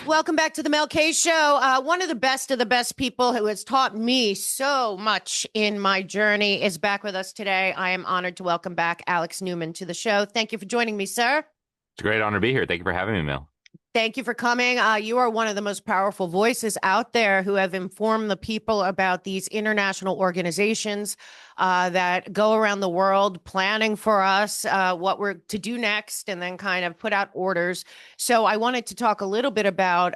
Welcome back to the Mel K Show. One of the best people who has taught me so much in my journey is back with us today. I am honored to welcome back Alex Newman to the show. Thank you for joining me, sir. It's a great honor to be here. Thank you for having me, Mel. Thank you for coming. You are one of the most powerful voices out there who have informed the people about these international organizations that go around the world planning for us what we're to do next and then kind of put out orders. So I wanted to talk a little bit about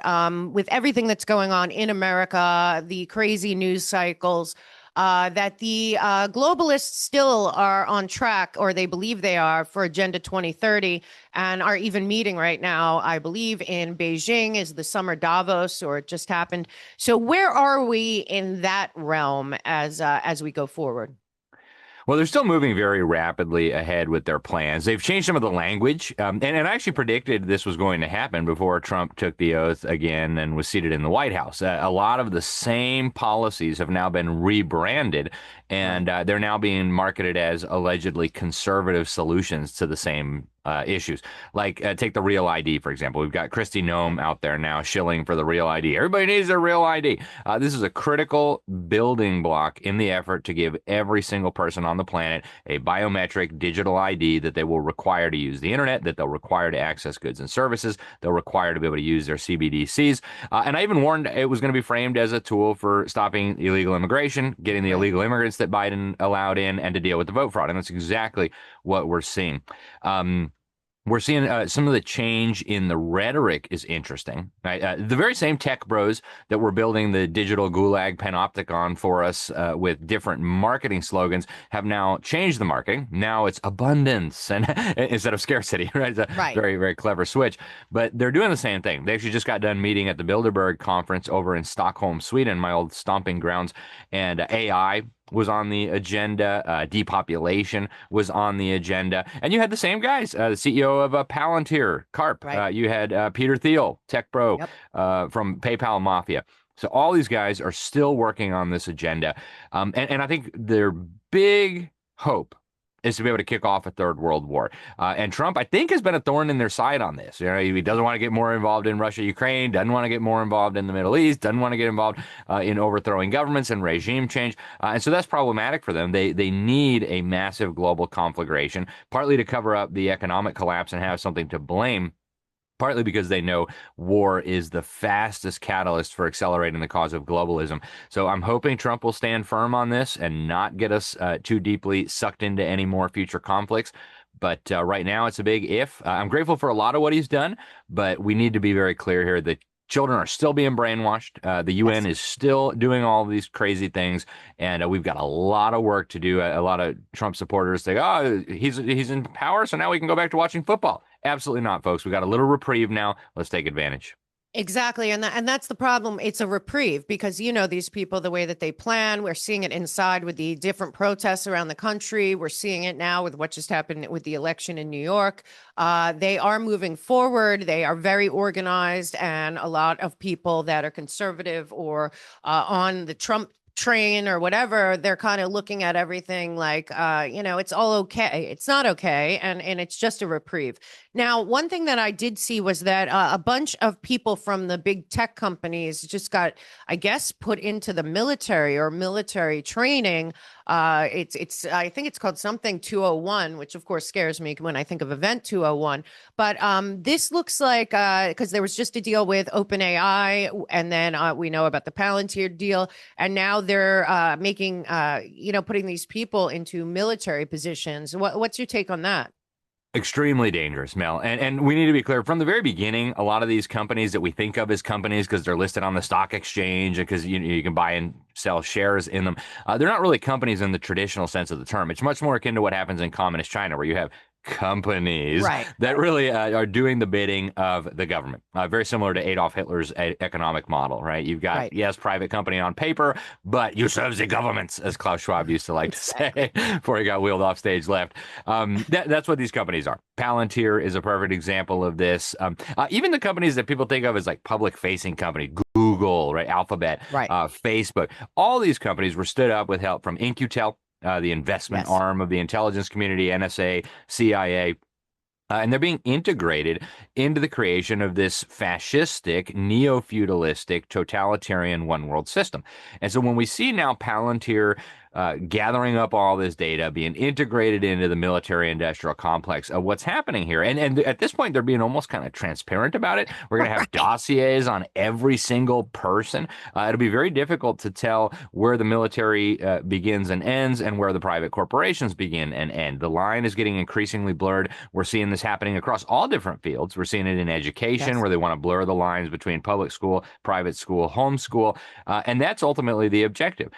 with everything that's going on in America, the crazy news cycles, that the globalists still are on track, or they believe they are, for Agenda 2030, and are even meeting right now, I believe, in Beijing. Is the summer Davos, or it just happened. So where are we in that realm as we go forward? Well, they're still moving very rapidly ahead with their plans. They've changed some of the language, and I actually predicted this was going to happen before Trump took the oath again and was seated in the White House. A lot of the same policies have now been rebranded, and they're now being marketed as allegedly conservative solutions to the same issues. Like take the Real ID, for example. We've got Kristi Noem out there now shilling for the Real ID. Everybody needs a Real ID. This is a critical building block in the effort to give every single person on the planet a biometric digital ID that they will require to use the internet, that they'll require to access goods and services, they'll require to be able to use their CBDCs. And I even warned it was going to be framed as a tool for stopping illegal immigration, getting the illegal immigrants that Biden allowed in, and to deal with the vote fraud. And that's exactly what we're seeing. We're seeing some of the change in the rhetoric is interesting. Right? The very same tech bros that were building the digital gulag panopticon for us with different marketing slogans have now changed the marketing. Now it's abundance and instead of scarcity. Right? It's a very, very clever switch. But they're doing the same thing. They actually just got done meeting at the Bilderberg conference over in Stockholm, Sweden, my old stomping grounds, and AI was on the agenda. Depopulation was on the agenda. And you had the same guys, the CEO of Palantir, Karp. Right. You had Peter Thiel, tech bro, from PayPal Mafia. So all these guys are still working on this agenda. And I think their big hope is to be able to kick off a third world war. And Trump, I think, has been a thorn in their side on this. You know, he doesn't want to get more involved in Russia, Ukraine, doesn't want to get more involved in the Middle East, doesn't want to get involved in overthrowing governments and regime change. And so that's problematic for them. They need a massive global conflagration, partly to cover up the economic collapse and have something to blame, partly because they know war is the fastest catalyst for accelerating the cause of globalism. So I'm hoping Trump will stand firm on this and not get us too deeply sucked into any more future conflicts. But right now, it's a big if. I'm grateful for a lot of what he's done, but we need to be very clear here that children are still being brainwashed. The UN is still doing all of these crazy things, and we've got a lot of work to do. A lot of Trump supporters say, "Oh, he's in power, so now we can go back to watching football." Absolutely not, folks. We got a little reprieve now. Let's take advantage. Exactly. And that's the problem. It's a reprieve because, you know, these people, the way that they plan, we're seeing it inside with the different protests around the country. We're seeing it now with what just happened with the election in New York. They are moving forward. They are very organized, and a lot of people that are conservative or on the Trump train or whatever, they're kind of looking at everything like, you know, it's all okay. It's not okay. And it's just a reprieve. Now, one thing that I did see was that a bunch of people from the big tech companies just got, I guess, put into the military or military training. I think it's called something 201, which of course scares me when I think of Event 201. But this looks like, because there was just a deal with OpenAI, and then we know about the Palantir deal, and now they're making, putting these people into military positions. What's your take on that? Extremely dangerous, Mel. And we need to be clear from the very beginning, a lot of these companies that we think of as companies because they're listed on the stock exchange and because you can buy and sell shares in them, they're not really companies in the traditional sense of the term. It's much more akin to what happens in communist China, where you have companies Right. that really are doing the bidding of the government. Very similar to Adolf Hitler's economic model, right? You've got, Right. yes, private company on paper, but you serve the governments, as Klaus Schwab used to like to say before he got wheeled off stage left. That's what these companies are. Palantir is a perfect example of this. Even the companies that people think of as like public-facing company, Google, right, Alphabet, Right. Facebook, all these companies were stood up with help from InQtel, the investment Yes. arm of the intelligence community, NSA, CIA. And they're being integrated into the creation of this fascistic, neo-feudalistic, totalitarian one-world system. And so when we see now Palantir gathering up all this data, being integrated into the military-industrial complex, what's happening here, and at this point, they're being almost kind of transparent about it. We're going to have dossiers on every single person. It'll be very difficult to tell where the military begins and ends and where the private corporations begin and end. The line is getting increasingly blurred. We're seeing this happening across all different fields. We're seeing it in education, where they want to blur the lines between public school, private school, homeschool, and that's ultimately the objective.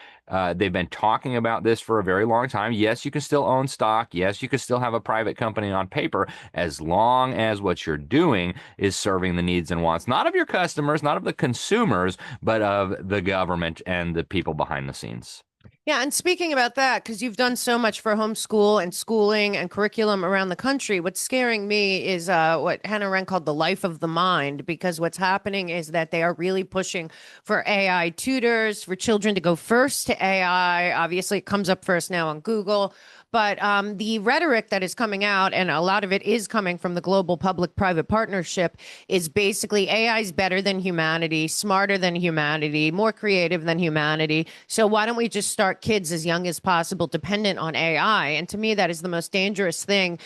They've been talking about this for a very long time. Yes, you can still own stock. Yes, you can still have a private company on paper, as long as what you're doing is serving the needs and wants, not of your customers, not of the consumers, but of the government and the people behind the scenes. Yeah, and speaking about that, because you've done so much for homeschool and schooling and curriculum around the country, what's scaring me is what Hannah Arendt called the life of the mind, because what's happening is that they are really pushing for AI tutors, for children to go first to AI. Obviously, it comes up first now on Google. But the rhetoric that is coming out, and a lot of it is coming from the global public-private partnership, is basically AI is better than humanity, smarter than humanity, more creative than humanity. So why don't we just start kids as young as possible dependent on AI? And to me, that is the most dangerous thing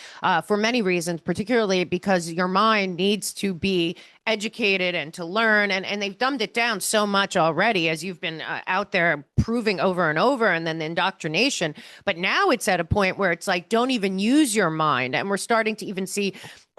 for many reasons, particularly because your mind needs to be educated and to learn. And they've dumbed it down so much already, as you've been out there proving over and over, and then the indoctrination. But now it's at a point where it's like, don't even use your mind. And we're starting to even see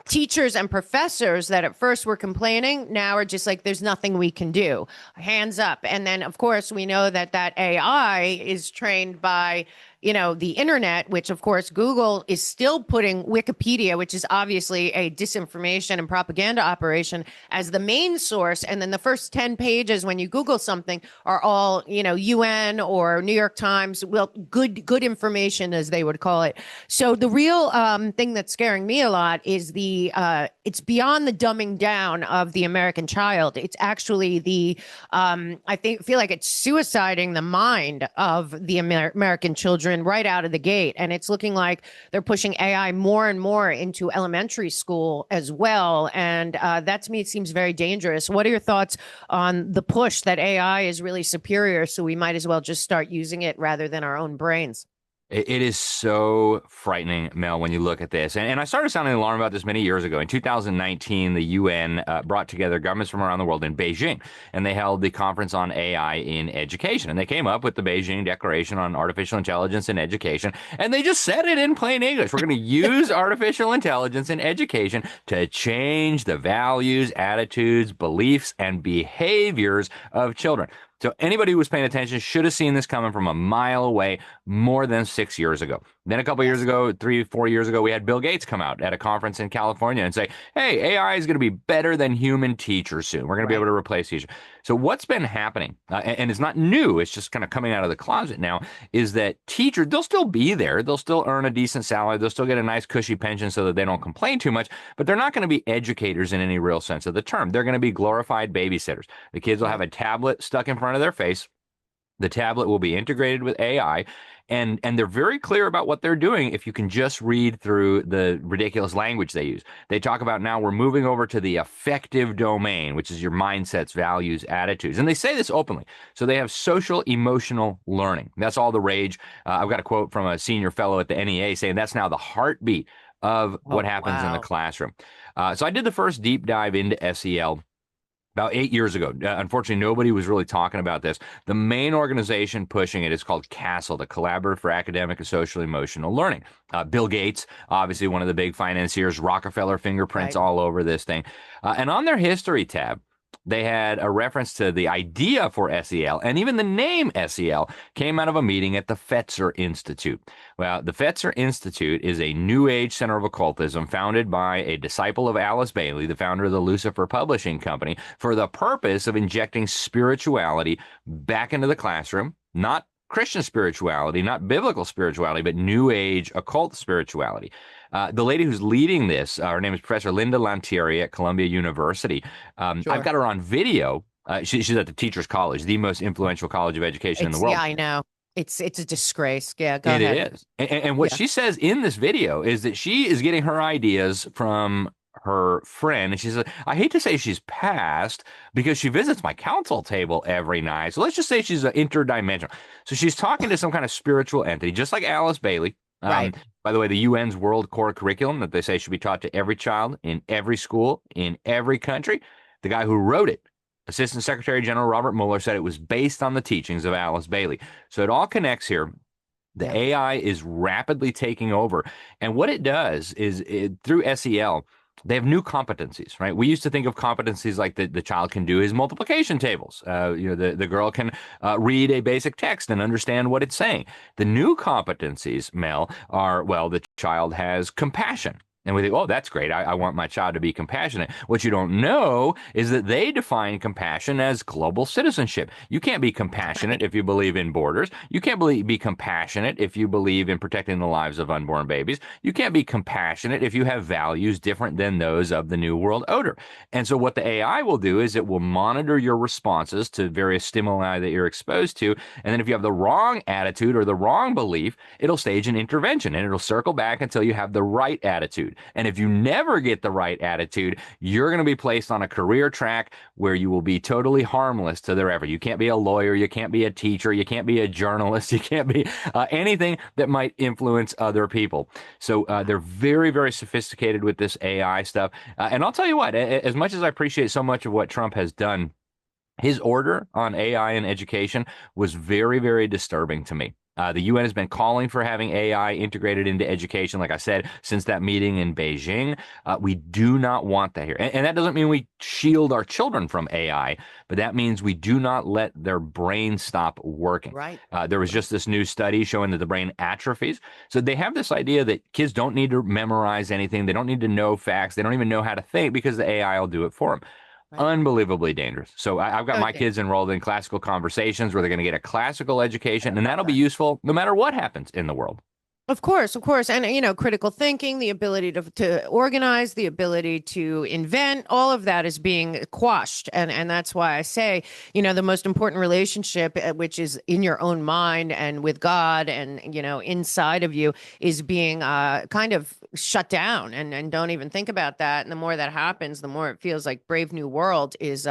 teachers and professors that at first were complaining now are just like, there's nothing we can do, hands up. And then of course we know that AI is trained by the internet, which of course Google is still putting Wikipedia, which is obviously a disinformation and propaganda operation, as the main source. And then the first 10 pages when you Google something are all, UN or New York Times, well, good information, as they would call it. So the real thing that's scaring me a lot is it's beyond the dumbing down of the American child. It's actually feel like it's suiciding the mind of the American children right out of the gate. And it's looking like they're pushing AI more and more into elementary school as well. And that to me seems very dangerous. What are your thoughts on the push that AI is really superior, so we might as well just start using it rather than our own brains? It is so frightening, Mel, when you look at this. And I started sounding alarm about this many years ago. In 2019, the UN brought together governments from around the world in Beijing, and they held the conference on AI in education. And they came up with the Beijing Declaration on Artificial Intelligence in Education, and they just said it in plain English. We're going to use artificial intelligence in education to change the values, attitudes, beliefs, and behaviors of children. So anybody who was paying attention should have seen this coming from a mile away more than 6 years ago. Then a couple of years ago, 3-4 years ago, we had Bill Gates come out at a conference in California and say, hey, AI is going to be better than human teachers soon. We're going to be able to replace teachers. So what's been happening, and it's not new, it's just kind of coming out of the closet now, is that teachers, they'll still be there. They'll still earn a decent salary. They'll still get a nice cushy pension so that they don't complain too much, but they're not going to be educators in any real sense of the term. They're going to be glorified babysitters. The kids will have a tablet stuck in front of their face. The tablet will be integrated with AI, and they're very clear about what they're doing if you can just read through the ridiculous language they use. They talk about now we're moving over to the affective domain, which is your mindsets, values, attitudes. And they say this openly. So they have social emotional learning. That's all the rage. I've got a quote from a senior fellow at the NEA saying that's now the heartbeat of what happens in the classroom. So I did the first deep dive into SEL about 8 years ago. Unfortunately, nobody was really talking about this. The main organization pushing it is called CASEL, the Collaborative for Academic and Social Emotional Learning. Bill Gates, obviously one of the big financiers, Rockefeller fingerprints all over this thing. And on their history tab, they had a reference to the idea for SEL, and even the name SEL came out of a meeting at the Fetzer Institute. Well, the Fetzer Institute is a New Age center of occultism founded by a disciple of Alice Bailey, the founder of the Lucifer Publishing Company, for the purpose of injecting spirituality back into the classroom, not Christian spirituality, not biblical spirituality, but New Age occult spirituality. The lady who's leading this, her name is Professor Linda Lantieri at Columbia University. Sure. I've got her on video. She's at the Teachers College, the most influential college of education in the world. Yeah, I know. It's a disgrace. Yeah, go ahead. It is. And what Yeah. she says in this video is that she is getting her ideas from her friend. And she says, I hate to say she's passed because she visits my council table every night. So let's just say she's interdimensional. So she's talking to some kind of spiritual entity, just like Alice Bailey. Right. By the way, the UN's World Core Curriculum that they say should be taught to every child in every school in every country. The guy who wrote it, Assistant Secretary General Robert Mueller, said it was based on the teachings of Alice Bailey. So it all connects here. The AI is rapidly taking over. And what it does is through SEL, they have new competencies, right? We used to think of competencies like the child can do his multiplication tables. The girl can read a basic text and understand what it's saying. The new competencies, Mel, are, well, the child has compassion. And we think, oh, that's great. I want my child to be compassionate. What you don't know is that they define compassion as global citizenship. You can't be compassionate if you believe in borders. You can't be compassionate if you believe in protecting the lives of unborn babies. You can't be compassionate if you have values different than those of the New World Order. And so what the AI will do is it will monitor your responses to various stimuli that you're exposed to. And then if you have the wrong attitude or the wrong belief, it'll stage an intervention and it'll circle back until you have the right attitude. And if you never get the right attitude, you're going to be placed on a career track where you will be totally harmless to their effort. You can't be a lawyer. You can't be a teacher. You can't be a journalist. You can't be anything that might influence other people. So they're very, very sophisticated with this AI stuff. And I'll tell you what, as much as I appreciate so much of what Trump has done, his order on AI and education was very, very disturbing to me. The UN has been calling for having AI integrated into education, like I said, since that meeting in Beijing. We do not want that here. And that doesn't mean we shield our children from AI, but that means we do not let their brain stop working. Right. There was just this new study showing that the brain atrophies. So they have this idea that kids don't need to memorize anything. They don't need to know facts. They don't even know how to think because the AI will do it for them. Unbelievably dangerous. So I've got my kids enrolled in classical conversations where they're going to get a classical education, and that'll be useful no matter what happens in the world. Of course. And, critical thinking, the ability to organize, the ability to invent, all of that is being quashed. And that's why I say, the most important relationship, which is in your own mind and with God and, inside of you, is being kind of shut down and don't even think about that. And the more that happens, the more it feels like Brave New World is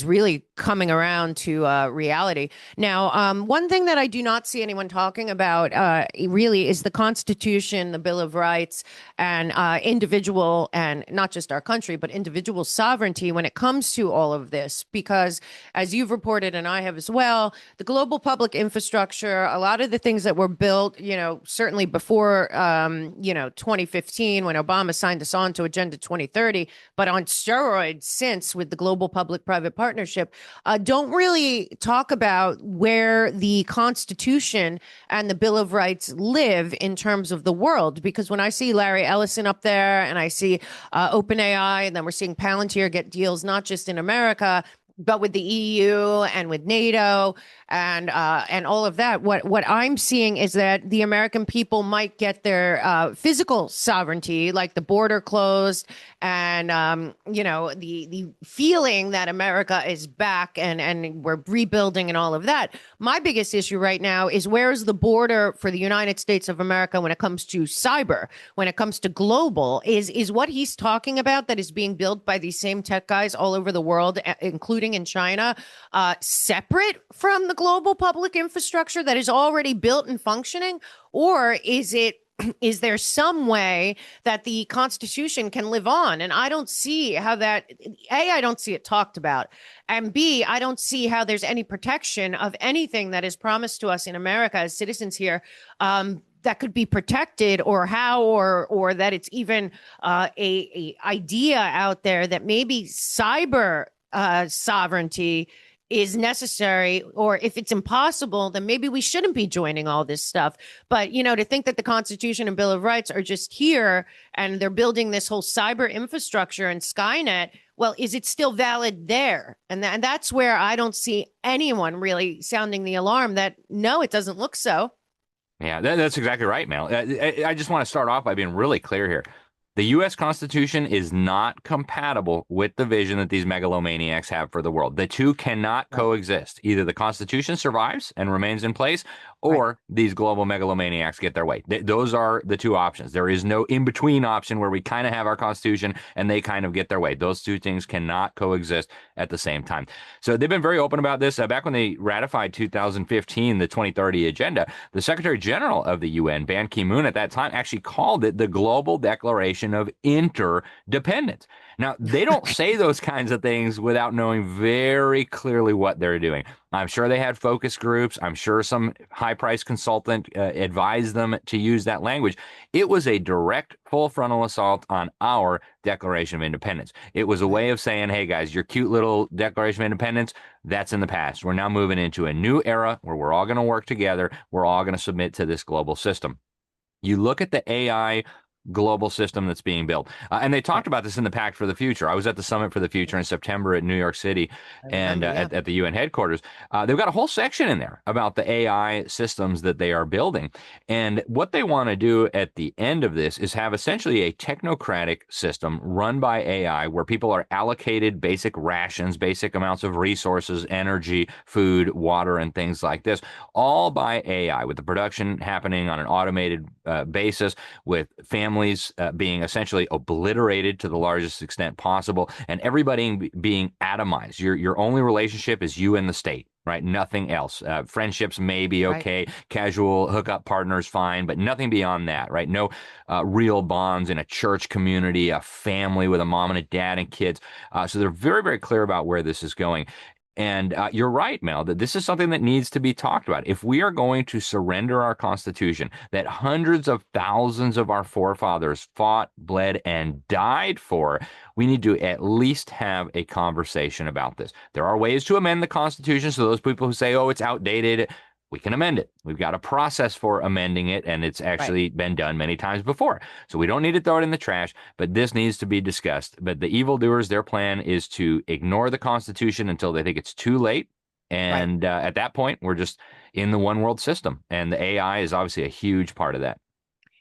really coming around to reality. Now, one thing that I do not see anyone talking about really is the Constitution, the Bill of Rights, and individual, and not just our country, but individual sovereignty when it comes to all of this. Because as you've reported, and I have as well, the global public infrastructure, a lot of the things that were built, certainly before, 2015, when Obama signed us on to Agenda 2030, but on steroids since with the global public-private partnership, don't really talk about where the Constitution and the Bill of Rights live in terms of the world. Because when I see Larry Ellison up there and I see OpenAI, and then we're seeing Palantir get deals not just in America, but with the EU and with NATO and all of that, what I'm seeing is that the American people might get their physical sovereignty, like the border closed, and the feeling that America is back and we're rebuilding and all of that. My biggest issue right now is where's the border for the United States of America when it comes to cyber, when it comes to global, is what he's talking about that is being built by these same tech guys all over the world, including in China, separate from the global public infrastructure that is already built and functioning? Or is there some way that the Constitution can live on? And I don't see how that, I don't see it talked about. And B, I don't see how there's any protection of anything that is promised to us in America as citizens here that could be protected, or how, or that it's even a idea out there that maybe cyber sovereignty is necessary, or if it's impossible, then maybe we shouldn't be joining all this stuff. But, to think that the Constitution and Bill of Rights are just here and they're building this whole cyber infrastructure and Skynet, well, is it still valid there? And that's where I don't see anyone really sounding the alarm that, no, it doesn't look so. Yeah, that's exactly right, Mel. I just want to start off by being really clear here. The U.S. Constitution is not compatible with the vision that these megalomaniacs have for the world. The two cannot coexist. Either the Constitution survives and remains in place, or these global megalomaniacs get their way. Those are the two options. There is no in-between option where we kind of have our Constitution and they kind of get their way. Those two things cannot coexist at the same time. So they've been very open about this. Back when they ratified 2015, the 2030 Agenda, the Secretary General of the UN, Ban Ki-moon, at that time actually called it the Global Declaration of Interdependence. Now, they don't say those kinds of things without knowing very clearly what they're doing. I'm sure they had focus groups. I'm sure some high-priced consultant advised them to use that language. It was a direct, full frontal assault on our Declaration of Independence. It was a way of saying, hey, guys, your cute little Declaration of Independence, that's in the past. We're now moving into a new era where we're all going to work together. We're all going to submit to this global system. You look at the AI global system that's being built. And they talked about this in the Pact for the Future. I was at the Summit for the Future in September at New York City and at the UN headquarters. They've got a whole section in there about the AI systems that they are building. And what they want to do at the end of this is have essentially a technocratic system run by AI where people are allocated basic rations, basic amounts of resources, energy, food, water, and things like this, all by AI, with the production happening on an automated basis, with families being essentially obliterated to the largest extent possible, and everybody being atomized. Your only relationship is you and the state, right? Nothing else. Friendships may be okay, casual hookup partners fine, but nothing beyond that, right? No real bonds in a church community, a family with a mom and a dad and kids. So they're very, very clear about where this is going. And you're right, Mel, that this is something that needs to be talked about. If we are going to surrender our Constitution that hundreds of thousands of our forefathers fought, bled, and died for, we need to at least have a conversation about this. There are ways to amend the Constitution. So those people who say, oh, it's outdated, we can amend it. We've got a process for amending it, and it's actually been done many times before. So we don't need to throw it in the trash, but this needs to be discussed. But the evildoers, their plan is to ignore the Constitution until they think it's too late. And at that point, we're just in the one world system. And the AI is obviously a huge part of that.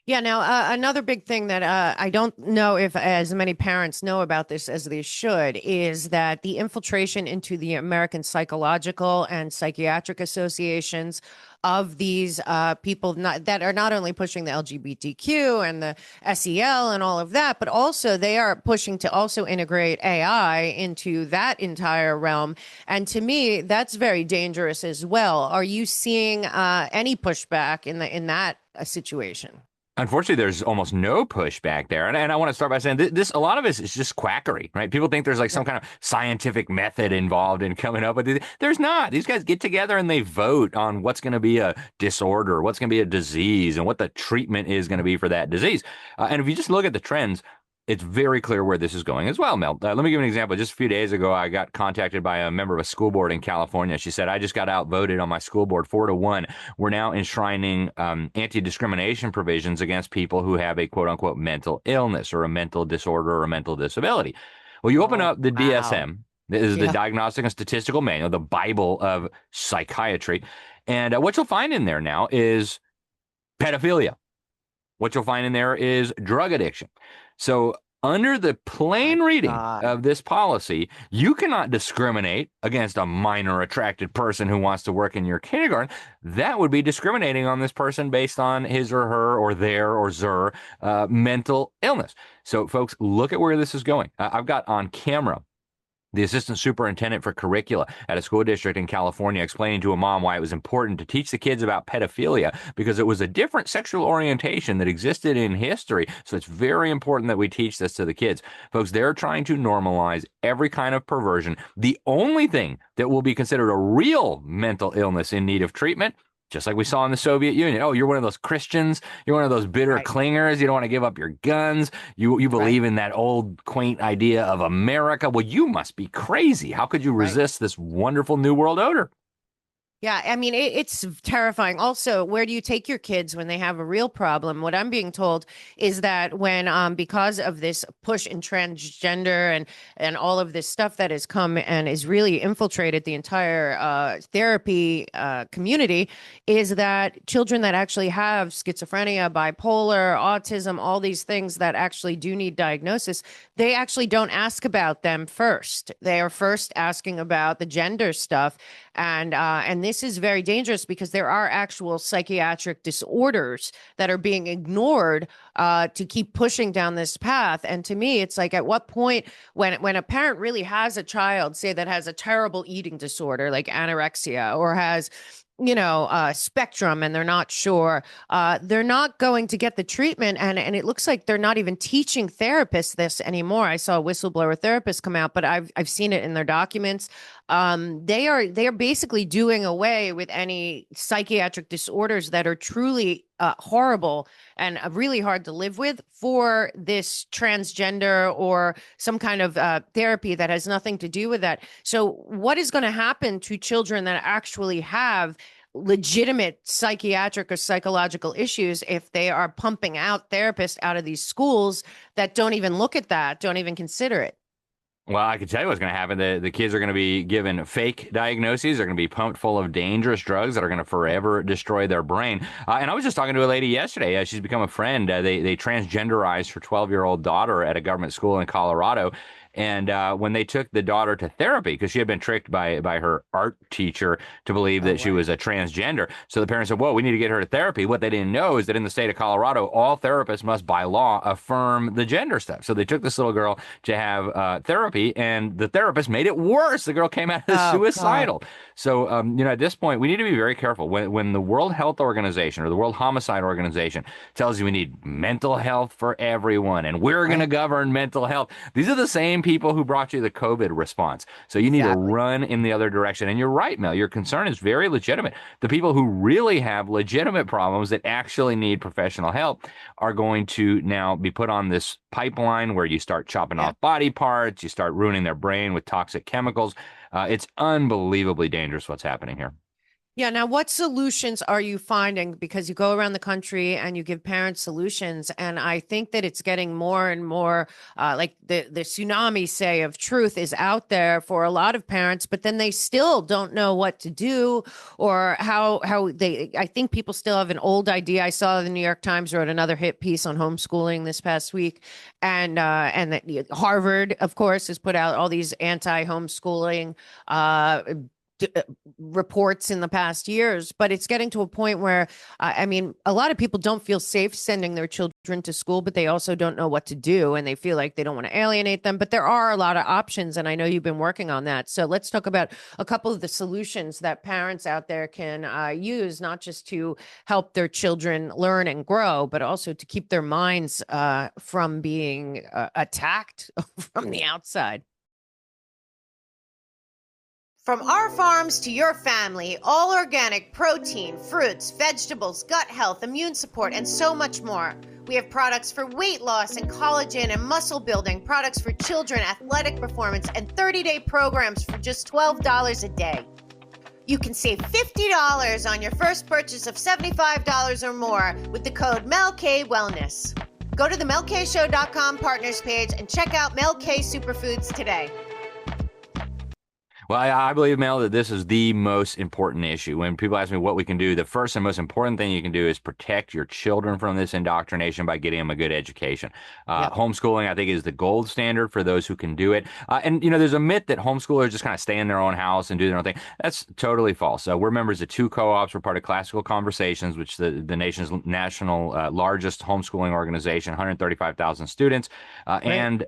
Yeah. Now, another big thing that I don't know if as many parents know about this as they should is that the infiltration into the American psychological and psychiatric associations of these people that are not only pushing the LGBTQ and the SEL and all of that, but also they are pushing to also integrate AI into that entire realm. And to me, that's very dangerous as well. Are you seeing any pushback in that situation? Unfortunately, there's almost no pushback there. And I want to start by saying this, a lot of it is just quackery, right? People think there's like some kind of scientific method involved in coming up with it. There's not. These guys get together and they vote on what's going to be a disorder, what's going to be a disease, and what the treatment is going to be for that disease. And if you just look at the trends, it's very clear where this is going as well, Mel. Let me give you an example. Just a few days ago, I got contacted by a member of a school board in California. She said, I just got outvoted on my school board 4-1. We're now enshrining anti-discrimination provisions against people who have a quote-unquote mental illness or a mental disorder or a mental disability. Well, you open up the DSM. This is the Diagnostic and Statistical Manual, the Bible of psychiatry. And what you'll find in there now is pedophilia. What you'll find in there is drug addiction. So under the plain reading of this policy, you cannot discriminate against a minor attracted person who wants to work in your kindergarten. That would be discriminating on this person based on his or her or their or their mental illness. So folks, look at where this is going. I've got on camera the assistant superintendent for curricula at a school district in California explaining to a mom why it was important to teach the kids about pedophilia because it was a different sexual orientation that existed in history. So it's very important that we teach this to the kids. Folks, they're trying to normalize every kind of perversion. The only thing that will be considered a real mental illness in need of treatment just like we saw in the Soviet Union. Oh, you're one of those Christians. You're one of those bitter Right. clingers. You don't want to give up your guns. You Right. believe in that old quaint idea of America. Well, you must be crazy. How could you Right. resist this wonderful new world order? Yeah, I mean, it's terrifying. Also, where do you take your kids when they have a real problem? What I'm being told is that when, because of this push in transgender and all of this stuff that has come and is really infiltrated the entire therapy community, is that children that actually have schizophrenia, bipolar, autism, all these things that actually do need diagnosis, they actually don't ask about them first. They are first asking about the gender stuff, and this is very dangerous because there are actual psychiatric disorders that are being ignored to keep pushing down this path. And to me, it's like, at what point, when a parent really has a child, say, that has a terrible eating disorder like anorexia, or has spectrum, and they're not sure, they're not going to get the treatment. And it looks like they're not even teaching therapists this anymore. I saw a whistleblower therapist come out, but I've seen it in their documents. They are basically doing away with any psychiatric disorders that are truly horrible and really hard to live with for this transgender or some kind of therapy that has nothing to do with that. So what is going to happen to children that actually have legitimate psychiatric or psychological issues if they are pumping out therapists out of these schools that don't even look at that, don't even consider it? Well, I can tell you what's going to happen. The kids are going to be given fake diagnoses. They're going to be pumped full of dangerous drugs that are going to forever destroy their brain. And I was just talking to a lady yesterday. She's become a friend. They transgenderized her 12-year-old daughter at a government school in Colorado. And when they took the daughter to therapy, because she had been tricked by her art teacher to believe that she was a transgender. So the parents said, whoa, we need to get her to therapy. What they didn't know is that in the state of Colorado, all therapists must by law affirm the gender stuff. So they took this little girl to have therapy, and the therapist made it worse. The girl came out suicidal. God. So, at this point, we need to be very careful. When the World Health Organization or the World Homicide Organization tells you we need mental health for everyone and we're going to govern mental health, these are the same people who brought you the COVID response. So you need to run in the other direction. And you're right, Mel. Your concern is very legitimate. The people who really have legitimate problems that actually need professional help are going to now be put on this pipeline where you start chopping off body parts, you start ruining their brain with toxic chemicals. It's unbelievably dangerous what's happening here. Yeah. Now, what solutions are you finding? Because you go around the country and you give parents solutions. And I think that it's getting more and more like the tsunami, say, of truth is out there for a lot of parents, but then they still don't know what to do or how I think people still have an old idea. I saw the New York Times wrote another hit piece on homeschooling this past week. And that Harvard, of course, has put out all these anti-homeschooling reports in the past years, but it's getting to a point where, I mean, a lot of people don't feel safe sending their children to school, but they also don't know what to do. And they feel like they don't want to alienate them, but there are a lot of options. And I know you've been working on that. So let's talk about a couple of the solutions that parents out there can use, not just to help their children learn and grow, but also to keep their minds from being attacked from the outside. From our farms to your family, all organic protein, fruits, vegetables, gut health, immune support, and so much more. We have products for weight loss and collagen and muscle building, products for children, athletic performance, and 30-day programs for just $12 a day. You can save $50 on your first purchase of $75 or more with the code Mel K Wellness. Go to the melkshow.com partners page and check out Mel K Superfoods today. Well, I believe, Mel, that this is the most important issue. When people ask me what we can do, the first and most important thing you can do is protect your children from this indoctrination by getting them a good education. Homeschooling, I think, is the gold standard for those who can do it. And there's a myth that homeschoolers just kind of stay in their own house and do their own thing. That's totally false. We're members of 2 co-ops. We're part of Classical Conversations, which is the nation's national largest homeschooling organization, 135,000 students. And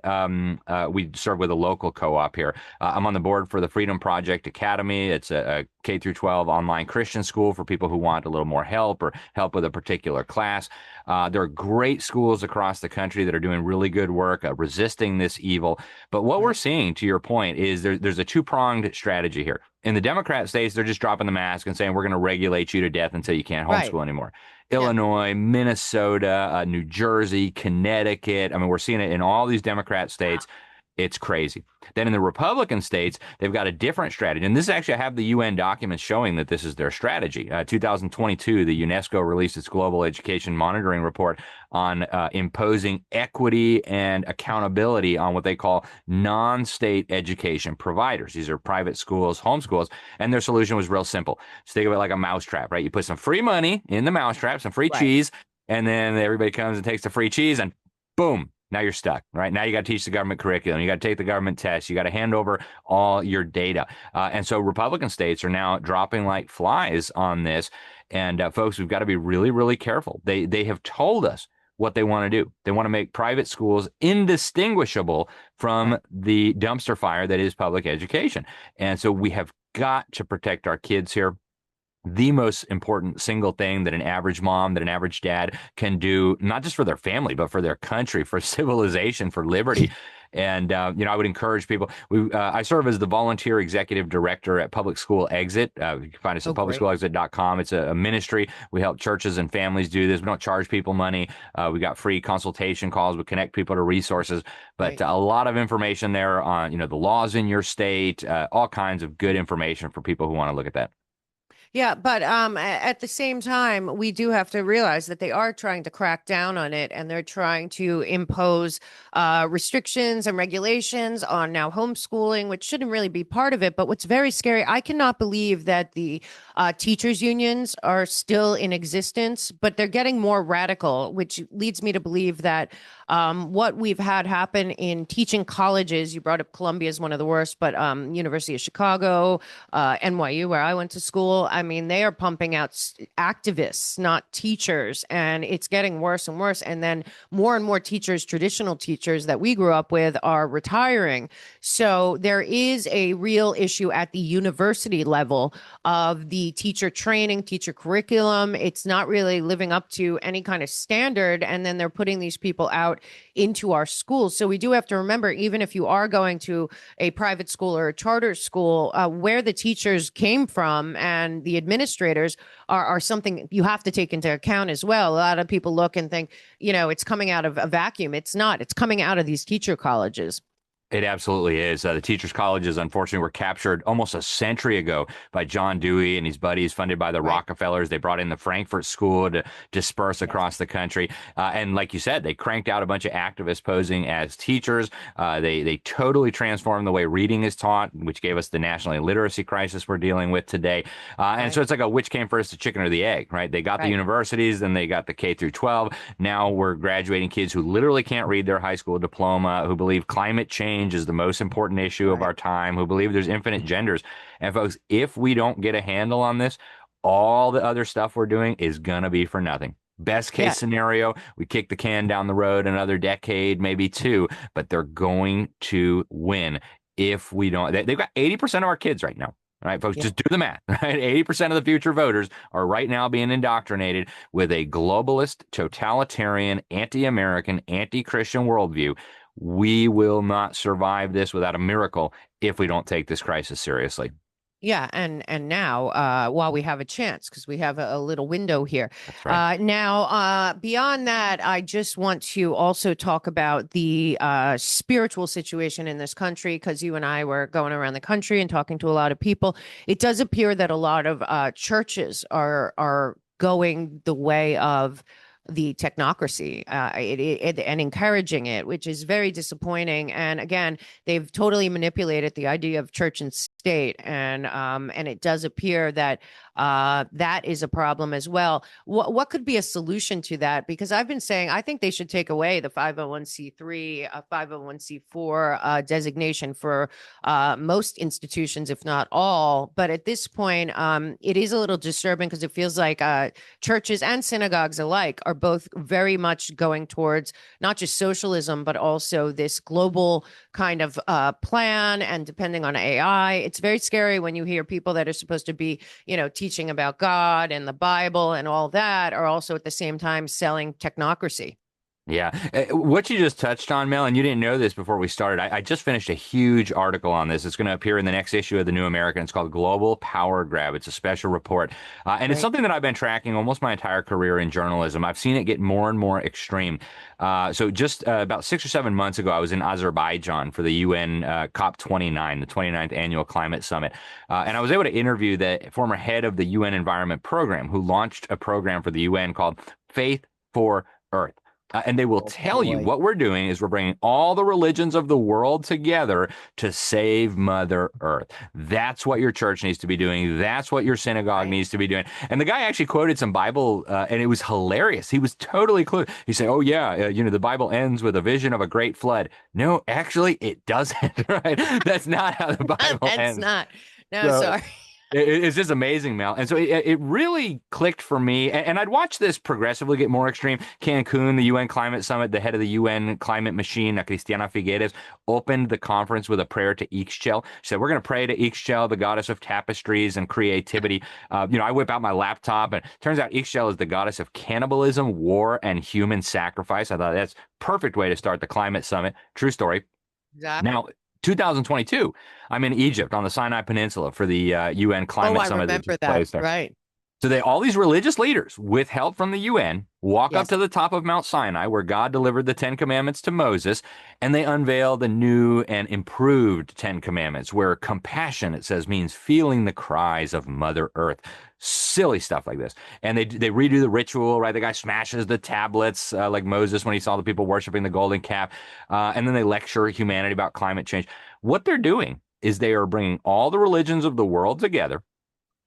we serve with a local co-op here. I'm on the board for the Freedom Project Academy. It's a K through 12 online Christian school for people who want a little more help or help with a particular class. There are great schools across the country that are doing really good work resisting this evil. But what we're seeing, to your point, is there's a 2-pronged strategy here. In the Democrat states, they're just dropping the mask and saying, we're going to regulate you to death until you can't Right. homeschool anymore. Yeah. Illinois, Minnesota, New Jersey, Connecticut. I mean, we're seeing it in all these Democrat states. It's crazy. Then in the Republican states, they've got a different strategy. And this actually, I have the UN documents showing that this is their strategy. 2022, the UNESCO released its Global Education Monitoring Report on imposing equity and accountability on what they call non-state education providers. These are private schools, homeschools, and their solution was real simple. So think of it like a mousetrap, right? You put some free money in the mousetrap, some free Right. cheese, and then everybody comes and takes the free cheese and boom, now you're stuck, right? Now you got to teach the government curriculum. You got to take the government tests. You got to hand over all your data. And so Republican states are now dropping like flies on this. And folks, we've got to be really, really careful. They have told us what they want to do. They want to make private schools indistinguishable from the dumpster fire that is public education. And so we have got to protect our kids here. The most important single thing that an average mom, that an average dad can do, not just for their family, but for their country, for civilization, for liberty. And, I would encourage people. I serve as the volunteer executive director at Public School Exit. You can find us at publicschoolexit.com. It's a ministry. We help churches and families do this. We don't charge people money. We got free consultation calls. We connect people to resources. But a lot of information there on, the laws in your state, all kinds of good information for people who want to look at that. Yeah, but at the same time, we do have to realize that they are trying to crack down on it, and they're trying to impose restrictions and regulations on now homeschooling, which shouldn't really be part of it. But what's very scary, I cannot believe that the teachers' unions are still in existence, but they're getting more radical, which leads me to believe that what we've had happen in teaching colleges, you brought up Columbia as one of the worst, but University of Chicago, NYU, where I went to school, I mean, they are pumping out activists, not teachers, and it's getting worse and worse. And then more and more teachers, traditional teachers that we grew up with, are retiring. So there is a real issue at the university level of the teacher training, teacher curriculum. It's not really living up to any kind of standard. And then they're putting these people out into our schools. So we do have to remember, even if you are going to a private school or a charter school, where the teachers came from and the administrators are something you have to take into account as well. A lot of people look and think, it's coming out of a vacuum. It's not. It's coming out of these teacher colleges. It absolutely is. The teachers' colleges, unfortunately, were captured almost a century ago by John Dewey and his buddies, funded by the Rockefellers. They brought in the Frankfurt School to disperse across the country. And like you said, they cranked out a bunch of activists posing as teachers. They totally transformed the way reading is taught, which gave us the national illiteracy crisis we're dealing with today. And so it's like which came first, the chicken or the egg, right? They got the universities, then they got the K through 12. Now we're graduating kids who literally can't read their high school diploma, who believe climate change is the most important issue of our time, who believe there's infinite genders. And folks, if we don't get a handle on this, all the other stuff we're doing is going to be for nothing. Best case scenario, we kick the can down the road another decade, maybe two, but they're going to win if we don't. They've got 80% of our kids right now. All right, folks, just do the math. Right? 80% of the future voters are right now being indoctrinated with a globalist, totalitarian, anti-American, anti-Christian worldview. We will not survive this without a miracle if we don't take this crisis seriously. Yeah, and now while we have a chance, because we have a little window here. That's right. Now, beyond that, I just want to also talk about the spiritual situation in this country, because you and I were going around the country and talking to a lot of people. It does appear that a lot of churches are going the way of the technocracy and encouraging it, which is very disappointing. And again, they've totally manipulated the idea of church and state, and it does appear that that is a problem as well. What could be a solution to that? Because I've been saying I think they should take away the 501c3, 501c4 designation for most institutions, if not all. But at this point, it is a little disturbing because it feels like churches and synagogues alike are both very much going towards not just socialism, but also this global kind of plan, and depending on AI. It's very scary when you hear people that are supposed to be, teaching about God and the Bible and all that are also at the same time selling technocracy. Yeah. What you just touched on, Mel, and you didn't know this before we started. I just finished a huge article on this. It's going to appear in the next issue of the New American. It's called Global Power Grab. It's a special report. And it's Right. something that I've been tracking almost my entire career in journalism. I've seen it get more and more extreme. So just about 6 or 7 months ago, I was in Azerbaijan for the UN COP29, the 29th Annual Climate Summit. And I was able to interview the former head of the UN Environment Program, who launched a program for the UN called Faith for Earth. And they will Oh tell you boy. what we're doing is we're bringing all the religions of the world together to save Mother Earth. That's what your church needs to be doing. That's what your synagogue Right. needs to be doing. And the guy actually quoted some Bible, and it was hilarious. He was totally clueless. He said, "Oh yeah, the Bible ends with a vision of a great flood." No, actually, it doesn't. Right? That's not how the Bible That's ends. not. No, So sorry. it's just amazing, Mel. And so it really clicked for me. And I'd watch this progressively get more extreme. Cancun, the UN Climate Summit, the head of the UN climate machine, Cristiana Figueres, opened the conference with a prayer to Ixchel. She said, "We're going to pray to Ixchel, the goddess of tapestries and creativity." I whip out my laptop, and it turns out Ixchel is the goddess of cannibalism, war, and human sacrifice. I thought that's perfect way to start the climate summit. True story. Exactly. Now, 2022, I'm in Egypt on the Sinai Peninsula for the UN Oh, climate I summit that remember took that. place there. Right. So all these religious leaders, with help from the UN, walk up Yes. to the top of Mount Sinai, where God delivered the Ten Commandments to Moses, and they unveil the new and improved Ten Commandments, where compassion, it says, means feeling the cries of Mother Earth. Silly stuff like this. And they redo the ritual, right? The guy smashes the tablets like Moses when he saw the people worshiping the golden calf. And then they lecture humanity about climate change. What they're doing is they are bringing all the religions of the world together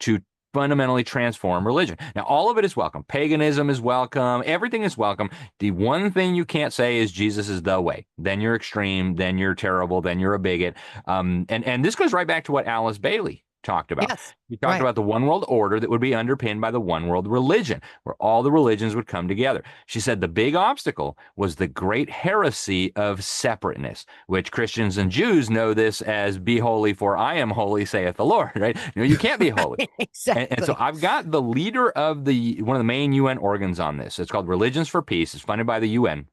to fundamentally transform religion. Now, all of it is welcome. Paganism is welcome. Everything is welcome. The one thing you can't say is Jesus is the way. Then you're extreme. Then you're terrible. Then you're a bigot. And this goes right back to what Alice Bailey talked about. Yes. He talked Right. about the one world order that would be underpinned by the one world religion, where all the religions would come together. She said the big obstacle was the great heresy of separateness, which Christians and Jews know this as "be holy for I am holy, saith the Lord," right? You can't be holy. And so Exactly. I've got the leader of one of the main UN organs on this. It's called Religions for Peace. It's funded by the UN.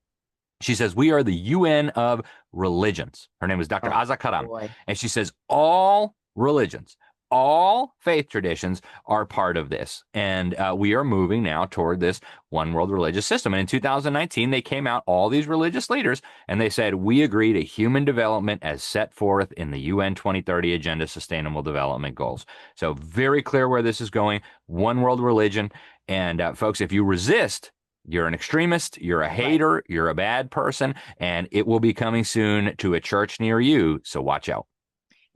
She says, "We are the UN of religions." Her name is Dr. Oh Aza Karam. boy. And she says, all religions, all faith traditions are part of this. And we are moving now toward this one world religious system. And in 2019, they came out, all these religious leaders, and they said, "We agree to human development as set forth in the UN 2030 Agenda Sustainable Development Goals." So very clear where this is going, one world religion. And folks, if you resist, you're an extremist, you're a Right. hater, you're a bad person, and it will be coming soon to a church near you. So watch out.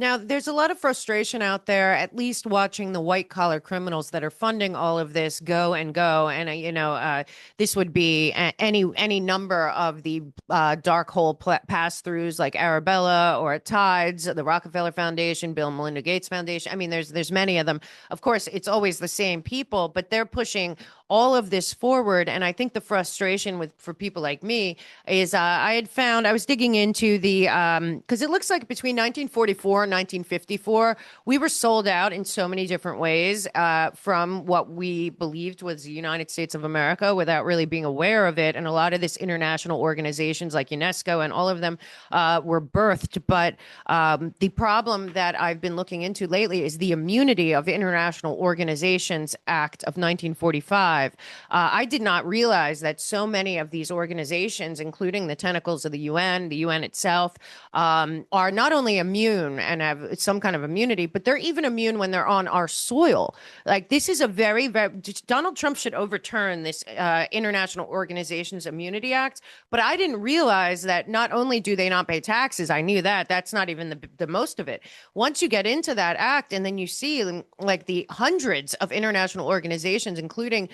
Now, there's a lot of frustration out there, at least watching the white collar criminals that are funding all of this go and go. And, this would be any number of the dark hole pass throughs like Arabella or Tides, the Rockefeller Foundation, Bill and Melinda Gates Foundation. I mean, there's many of them. Of course, it's always the same people, but they're pushing all of this forward. And I think the frustration for people like me is I was digging into the because it looks like between 1944 and 1954 we were sold out in so many different ways from what we believed was the United States of America without really being aware of it. And a lot of this international organizations like UNESCO and all of them were birthed. But the problem that I've been looking into lately is the Immunity of International Organizations Act of 1945. I did not realize that so many of these organizations, including the tentacles of the UN itself, are not only immune and have some kind of immunity, but they're even immune when they're on our soil. Like this is a very Donald Trump should overturn this International Organizations Immunity Act. But I didn't realize that not only do they not pay taxes, I knew that. That's not even the most of it. Once you get into that act and then you see like the hundreds of international organizations, including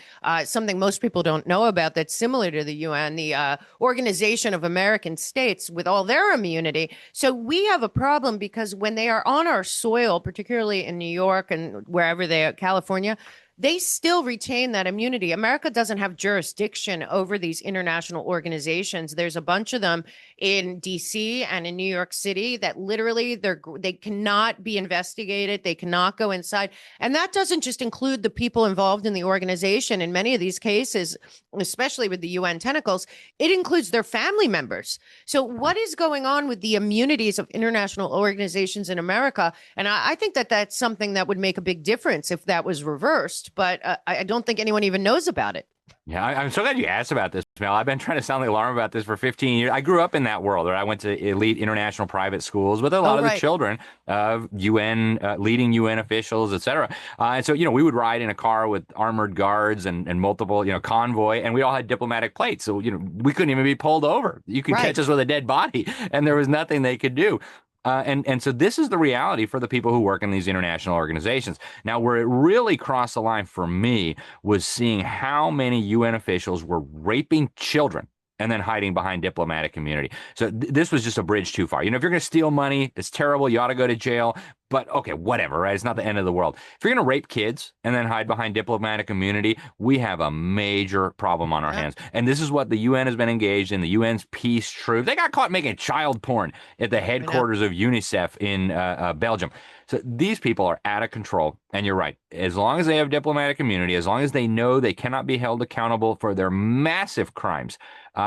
something most people don't know about that's similar to the UN, the Organization of American States with all their immunity. So we have a problem because when they are on our soil, particularly in New York and wherever they are, California, they still retain that immunity. America doesn't have jurisdiction over these international organizations. There's a bunch of them in DC and in New York City that literally they cannot be investigated. They cannot go inside. And that doesn't just include the people involved in the organization. In many of these cases, especially with the UN tentacles, it includes their family members. So what is going on with the immunities of international organizations in America? And I think that that's something that would make a big difference if that was reversed. But I don't think anyone even knows about it. Yeah, I'm so glad you asked about this, Mel. I've been trying to sound the alarm about this for 15 years. I grew up in that world, where I went to elite international private schools with a lot of the children of UN, leading UN officials, et cetera. And so, we would ride in a car with armored guards and multiple, convoy, and we all had diplomatic plates. So, we couldn't even be pulled over. You could catch us with a dead body, and there was nothing they could do. And so this is the reality for the people who work in these international organizations. Now, where it really crossed the line for me was seeing how many UN officials were raping children and then hiding behind diplomatic immunity. So this was just a bridge too far. If you're going to steal money, it's terrible. You ought to go to jail. But okay, whatever, right? It's not the end of the world. If you're going to rape kids and then hide behind diplomatic immunity, we have a major problem on our hands. And this is what the UN has been engaged in, the UN's peace troops. They got caught making child porn at the headquarters of UNICEF in Belgium. So these people are out of control. And you're right. As long as they have diplomatic immunity, as long as they know they cannot be held accountable for their massive crimes,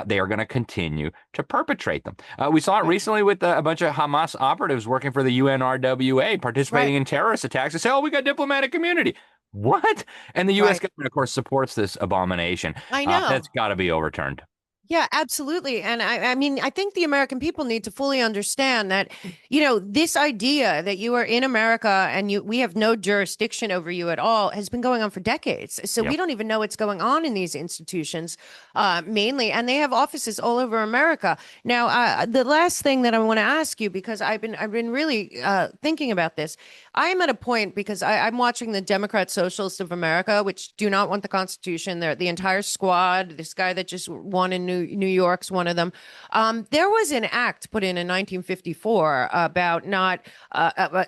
they are going to continue to perpetrate them. We saw it recently with a bunch of Hamas operatives working for the UNRWA participating in terrorist attacks. They say, oh, we got diplomatic immunity. What? And the U.S. government, of course, supports this abomination. I know. That's got to be overturned. Yeah, absolutely. And I mean, I think the American people need to fully understand that, this idea that you are in America and we have no jurisdiction over you at all has been going on for decades. So we don't even know what's going on in these institutions, mainly. And they have offices all over America. Now, the last thing that I want to ask you, because I've been really thinking about this. I am at a point because I'm watching the Democrat Socialists of America, which do not want the Constitution. They're the entire squad. This guy that just won in New York's one of them. There was an act put in 1954 about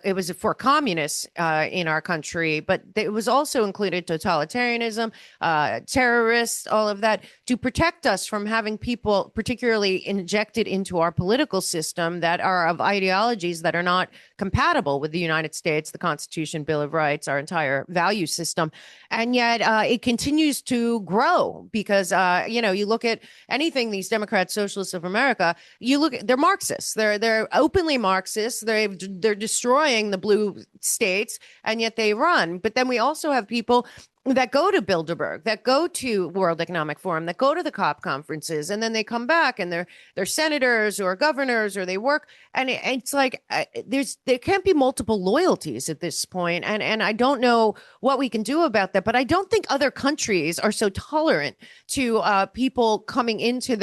it was for communists in our country, but it was also included totalitarianism, terrorists, all of that, to protect us from having people particularly injected into our political system that are of ideologies that are not compatible with the United States, the Constitution, Bill of Rights, our entire value system. And yet it continues to grow because, you look at anything, these Democrat Socialists of America, they're Marxists. They're openly Marxists. They're destroying the blue states, and yet they run. But then we also have people that go to Bilderberg, that go to World Economic Forum, that go to the COP conferences, and then they come back and they're senators or governors or they work. And it's like there can't be multiple loyalties at this point. And I don't know what we can do about that. But I don't think other countries are so tolerant to people coming into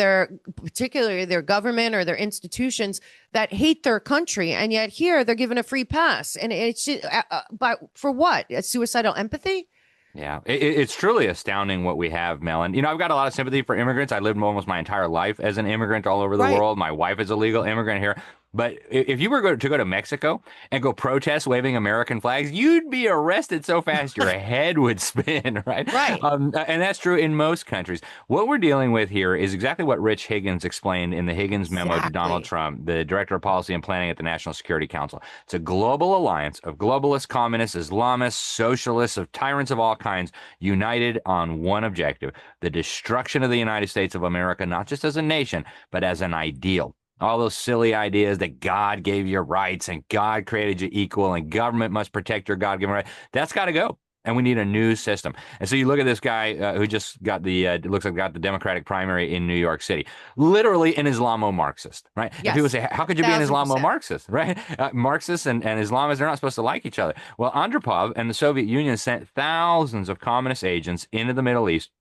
particularly their government or their institutions that hate their country. And yet here they're given a free pass. And it's just, but for what? A suicidal empathy? Yeah, it's truly astounding what we have, Mel. And, I've got a lot of sympathy for immigrants. I lived almost my entire life as an immigrant all over the world. My wife is a legal immigrant here. But if you were to go to Mexico and go protest waving American flags, you'd be arrested so fast your head would spin, right? Right. And that's true in most countries. What we're dealing with here is exactly what Rich Higgins explained in the Higgins memo to Donald Trump, the Director of Policy and Planning at the National Security Council. It's a global alliance of globalists, communists, Islamists, socialists, of tyrants of all kinds, united on one objective: the destruction of the United States of America, not just as a nation, but as an ideal. All those silly ideas that God gave you rights and God created you equal and government must protect your God-given right. That's got to go. And we need a new system. And so you look at this guy who just got looks like got the Democratic primary in New York City, literally an Islamo-Marxist, right? Yes. And people say, how could you be an Islamo-Marxist, right? Marxists and Islamists, they're not supposed to like each other. Well, Andropov and the Soviet Union sent thousands of communist agents into the Middle East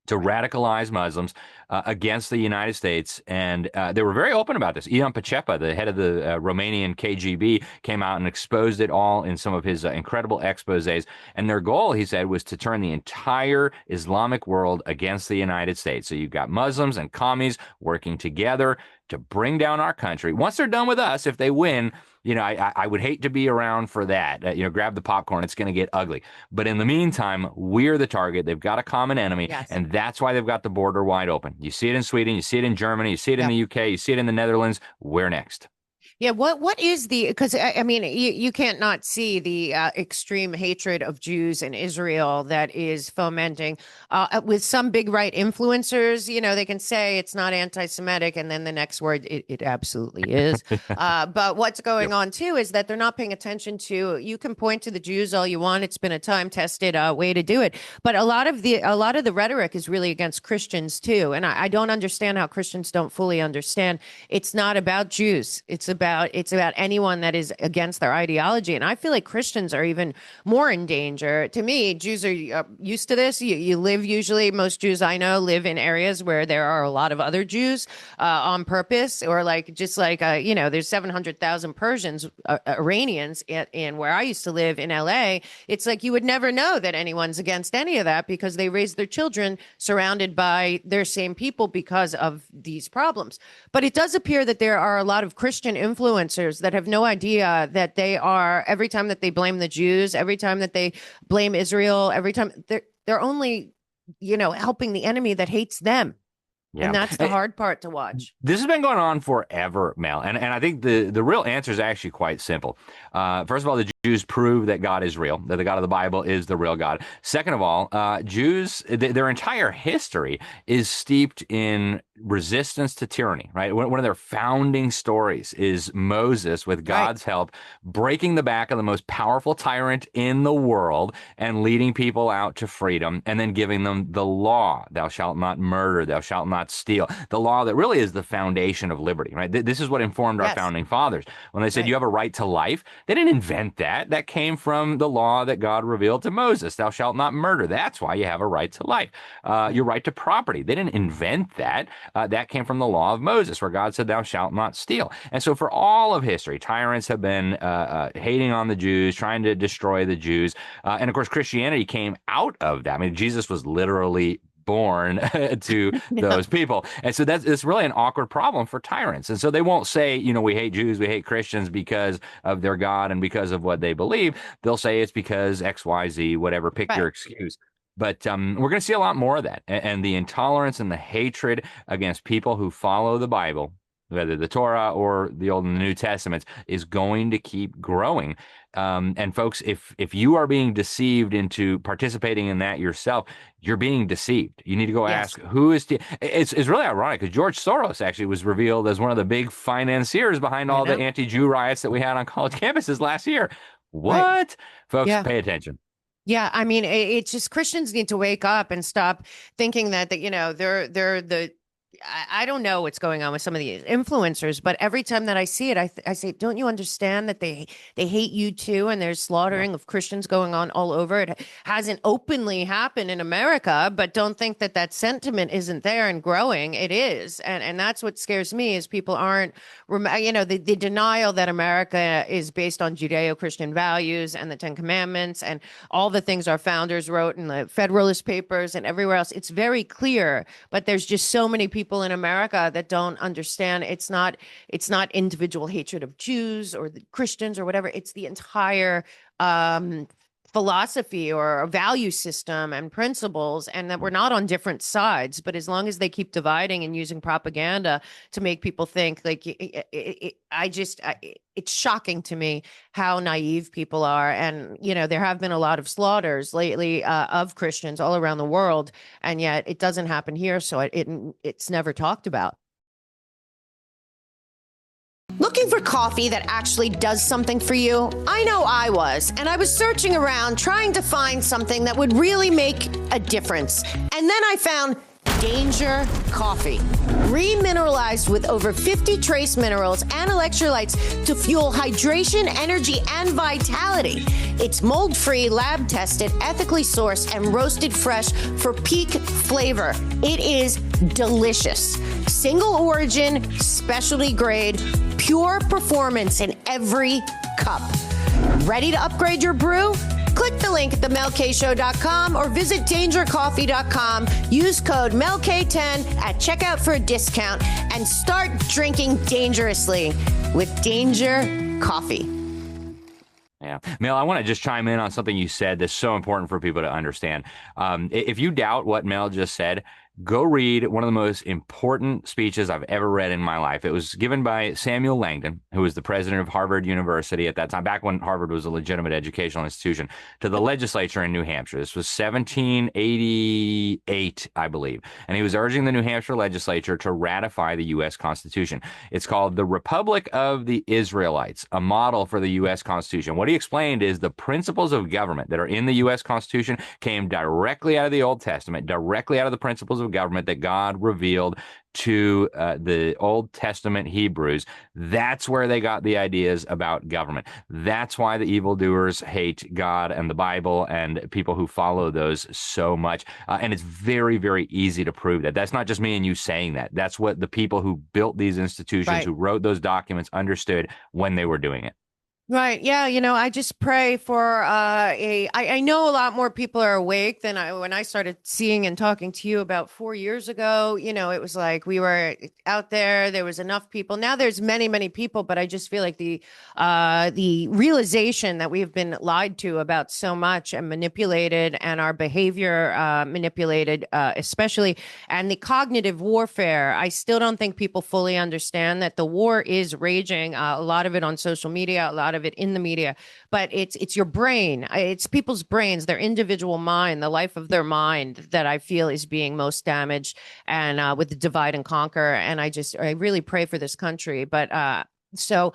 to radicalize Muslims against the United States. And they were very open about this. Ion Pacepa, the head of the Romanian KGB, came out and exposed it all in some of his incredible exposés. And their goal, he said, was to turn the entire Islamic world against the United States. So you've got Muslims and commies working together to bring down our country. Once they're done with us, if they win, I would hate to be around for that. Grab the popcorn. It's going to get ugly. But in the meantime, we're the target. They've got a common enemy. Yes. And that's why they've got the border wide open. You see it in Sweden. You see it in Germany. You see it in the UK. You see it in the Netherlands. We're next. Yeah, what is because I mean, you can't not see the extreme hatred of Jews in Israel that is fomenting with some big right influencers. They can say it's not anti-Semitic, and then the next word, it absolutely is. But what's going on too is that they're not paying attention to. You can point to the Jews all you want. It's been a time-tested way to do it, but a lot of the rhetoric is really against Christians too, and I don't understand how Christians don't fully understand. It's not about Jews. It's about anyone that is against their ideology. And I feel like Christians are even more in danger. To me, Jews are used to this. You live usually, most Jews I know live in areas where there are a lot of other Jews on purpose, or there's 700,000 Persians, Iranians in where I used to live in LA. It's like you would never know that anyone's against any of that because they raise their children surrounded by their same people because of these problems. But it does appear that there are a lot of Christian influencers that have no idea that they are, every time that they blame the Jews, every time that they blame Israel, every time they're only, helping the enemy that hates them. Yeah. And that's the hard part to watch. This has been going on forever, Mel. And I think the real answer is actually quite simple. First of all, the Jews prove that God is real, that the God of the Bible is the real God. Second of all, Jews, their entire history is steeped in resistance to tyranny, right? One of their founding stories is Moses, with God's help, breaking the back of the most powerful tyrant in the world and leading people out to freedom, and then giving them the law. Thou shalt not murder, thou shalt not steal. The law that really is the foundation of liberty, right? This is what informed our founding fathers. When they said you have a right to life, they didn't invent that. That came from the law that God revealed to Moses. Thou shalt not murder. That's why you have a right to life. Your right to property. They didn't invent that. That came from the law of Moses, where God said, thou shalt not steal. And so for all of history, tyrants have been hating on the Jews, trying to destroy the Jews. And of course, Christianity came out of that. I mean, Jesus was literally born to those people. And so it's really an awkward problem for tyrants. And so they won't say, we hate Jews, we hate Christians because of their God and because of what they believe. They'll say it's because X, Y, Z, whatever, pick your excuse. But we're going to see a lot more of that. And the intolerance and the hatred against people who follow the Bible, whether the Torah or the Old and the New Testaments, is going to keep growing. And folks, if you are being deceived into participating in that yourself, you're being deceived. You need to go ask who is. It's really ironic because George Soros actually was revealed as one of the big financiers behind all the anti-Jew riots that we had on college campuses last year. What? Folks, pay attention. Yeah, I mean, it's just Christians need to wake up and stop thinking that they're the. I don't know what's going on with some of these influencers, but every time that I see it, I say, don't you understand that they hate you too? And there's slaughtering of Christians going on all over. It hasn't openly happened in America, but don't think that sentiment isn't there and growing. It is. And that's what scares me is people aren't, the denial that America is based on Judeo-Christian values and the 10 Commandments and all the things our founders wrote in the Federalist Papers and everywhere else. It's very clear, but there's just so many people in America that don't understand. It's not individual hatred of Jews or the Christians or whatever. It's the entire philosophy or value system and principles, and that we're not on different sides. But as long as they keep dividing and using propaganda to make people think it's shocking to me how naive people are. And, there have been a lot of slaughters lately of Christians all around the world, and yet it doesn't happen here. So it's never talked about. Looking for coffee that actually does something for you? I know I was, and I was searching around trying to find something that would really make a difference. And then I found Danger Coffee, remineralized with over 50 trace minerals and electrolytes to fuel hydration, energy, and vitality. It's mold-free, lab-tested, ethically sourced, and roasted fresh for peak flavor. It is delicious. Single origin, specialty grade, pure performance in every cup. Ready to upgrade your brew? Click the link at themelkshow.com or visit dangercoffee.com. Use code MELK10 at checkout for a discount and start drinking dangerously with Danger Coffee. Yeah. Mel, I want to just chime in on something you said that's so important for people to understand. If you doubt what Mel just said, go read one of the most important speeches I've ever read in my life. It was given by Samuel Langden, who was the president of Harvard University at that time, back when Harvard was a legitimate educational institution, to the legislature in New Hampshire. This was 1788, I believe. And he was urging the New Hampshire legislature to ratify the U.S. Constitution. It's called the Republic of the Israelites, a model for the U.S. Constitution. What he explained is the principles of government that are in the U.S. Constitution came directly out of the Old Testament, directly out of the principles of government that God revealed to the Old Testament Hebrews. That's where they got the ideas about government. That's why the evildoers hate God and the Bible and people who follow those so much. And it's very, very easy to prove that. That's not just me and you saying that. That's what the people who built these institutions, who wrote those documents, understood when they were doing it. Right. Yeah. I just pray for I know a lot more people are awake than when I started seeing and talking to you about 4 years ago. It was like we were out there. There was enough people. Now there's many, many people. But I just feel like the realization that we have been lied to about so much and manipulated, and our behavior manipulated, especially, and the cognitive warfare. I still don't think people fully understand that the war is raging. A lot of it on social media, a lot of it in the media, but it's your brain. It's people's brains, their individual mind, the life of their mind that I feel is being most damaged, and with the divide and conquer. And I really pray for this country. But So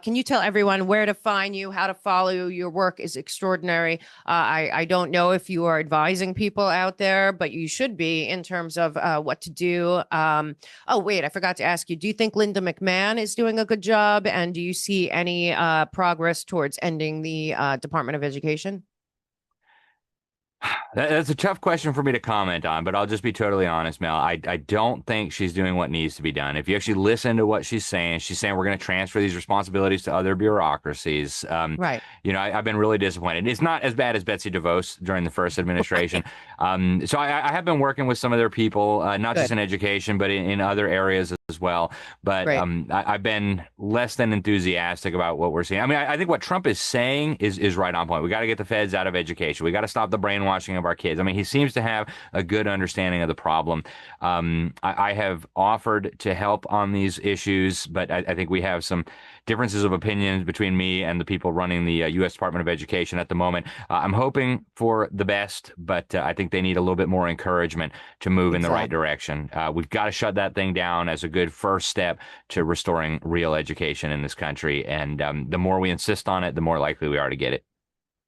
can you tell everyone where to find you, how to follow you? Your work is extraordinary. I don't know if you are advising people out there, but you should be, in terms of what to do. Oh, wait, I forgot to ask you. Do you think Linda McMahon is doing a good job? And do you see any progress towards ending the Department of Education? That's a tough question for me to comment on, but I'll just be totally honest, Mel. I don't think she's doing what needs to be done. If you actually listen to what she's saying we're going to transfer these responsibilities to other bureaucracies. Right. I've been really disappointed. It's not as bad as Betsy DeVos during the first administration. So I have been working with some of their people, not just in education, but in other areas as well. But I've been less than enthusiastic about what we're seeing. I mean, I think what Trump is saying is right on point. We got to get the feds out of education. We got to stop the brainwashing of our kids. I mean, he seems to have a good understanding of the problem. I have offered to help on these issues, but I think we have some differences of opinions between me and the people running the U.S. Department of Education at the moment. I'm hoping for the best, but I think they need a little bit more encouragement to move in the right direction. We've got to shut that thing down as a good first step to restoring real education in this country. And the more we insist on it, the more likely we are to get it.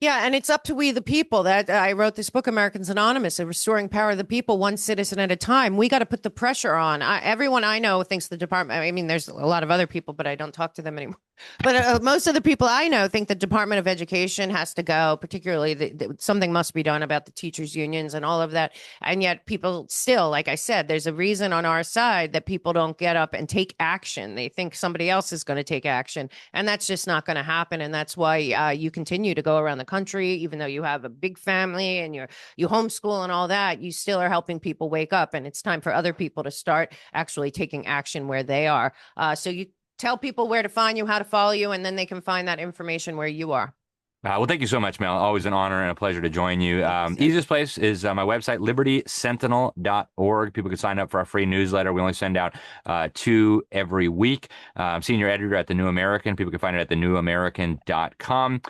Yeah, and it's up to we the people. That I wrote this book, Americans Anonymous, Restoring Power of the People, one citizen at a time. We got to put the pressure on. Everyone I know thinks the department, I mean, there's a lot of other people, but I don't talk to them anymore. But most of the people I know think the Department of Education has to go, particularly something must be done about the teachers' unions and all of that. And yet people still, like I said, there's a reason on our side that people don't get up and take action. They think somebody else is going to take action, and that's just not going to happen. And that's why you continue to go around the country, even though you have a big family and you homeschool and all that, you still are helping people wake up. And it's time for other people to start actually taking action where they are. So you tell people where to find you, how to follow you, and then they can find that information where you are. Well, thank you so much, Mel. Always an honor and a pleasure to join you. Easiest place is my website, libertysentinel.org. People can sign up for our free newsletter. We only send out 2 every week. I'm senior editor at The New American. People can find it at thenewamerican.com.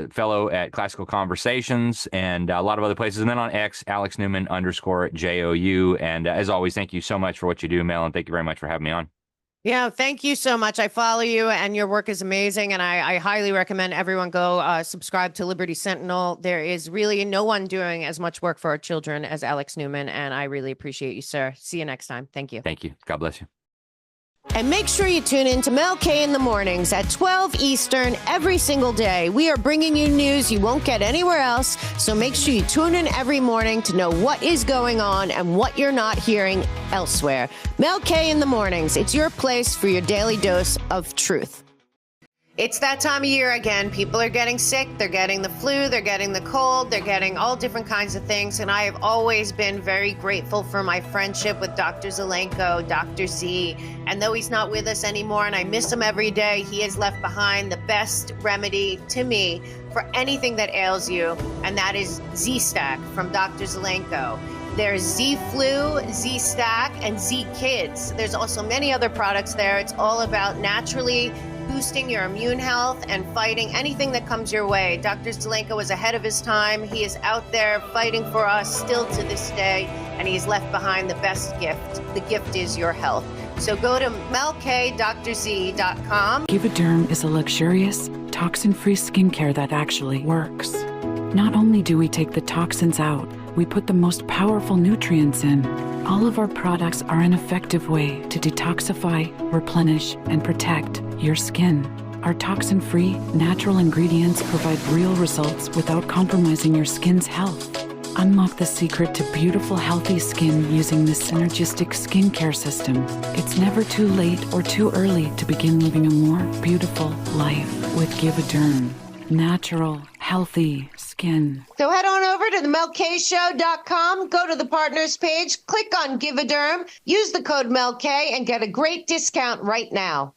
Fellow at Classical Conversations and a lot of other places. And then on X, Alex Newman _JOU. And as always, thank you so much for what you do, Mel. And thank you very much for having me on. Yeah, thank you so much. I follow you and your work is amazing. And I highly recommend everyone go subscribe to Liberty Sentinel. There is really no one doing as much work for our children as Alex Newman. And I really appreciate you, sir. See you next time. Thank you. Thank you. God bless you. And make sure you tune in to Mel K in the mornings at 12 Eastern every single day. We are bringing you news you won't get anywhere else. So make sure you tune in every morning to know what is going on and what you're not hearing elsewhere. Mel K in the mornings. It's your place for your daily dose of truth. It's that time of year again. People are getting sick. They're getting the flu. They're getting the cold. They're getting all different kinds of things. And I have always been very grateful for my friendship with Dr. Zelenko, Dr. Z. And though he's not with us anymore and I miss him every day, he has left behind the best remedy to me for anything that ails you. And that is Z-Stack from Dr. Zelenko. There's Z-Flu, Z-Stack, and Z-Kids. There's also many other products there. It's all about naturally boosting your immune health and fighting anything that comes your way. Dr. Zelenko was ahead of his time. He is out there fighting for us still to this day, and he's left behind the best gift. The gift is your health. So go to melkdrz.com. Givaderm is a luxurious, toxin-free skincare that actually works. Not only do we take the toxins out, we put the most powerful nutrients in. All of our products are an effective way to detoxify, replenish, and protect your skin. Our toxin-free, natural ingredients provide real results without compromising your skin's health. Unlock the secret to beautiful, healthy skin using this synergistic skincare system. It's never too late or too early to begin living a more beautiful life with Givaderm. Natural, healthy skin. So head on over to the melkshow.com, go to the partners page, click on Givaderm, use the code MELK, and get a great discount right now.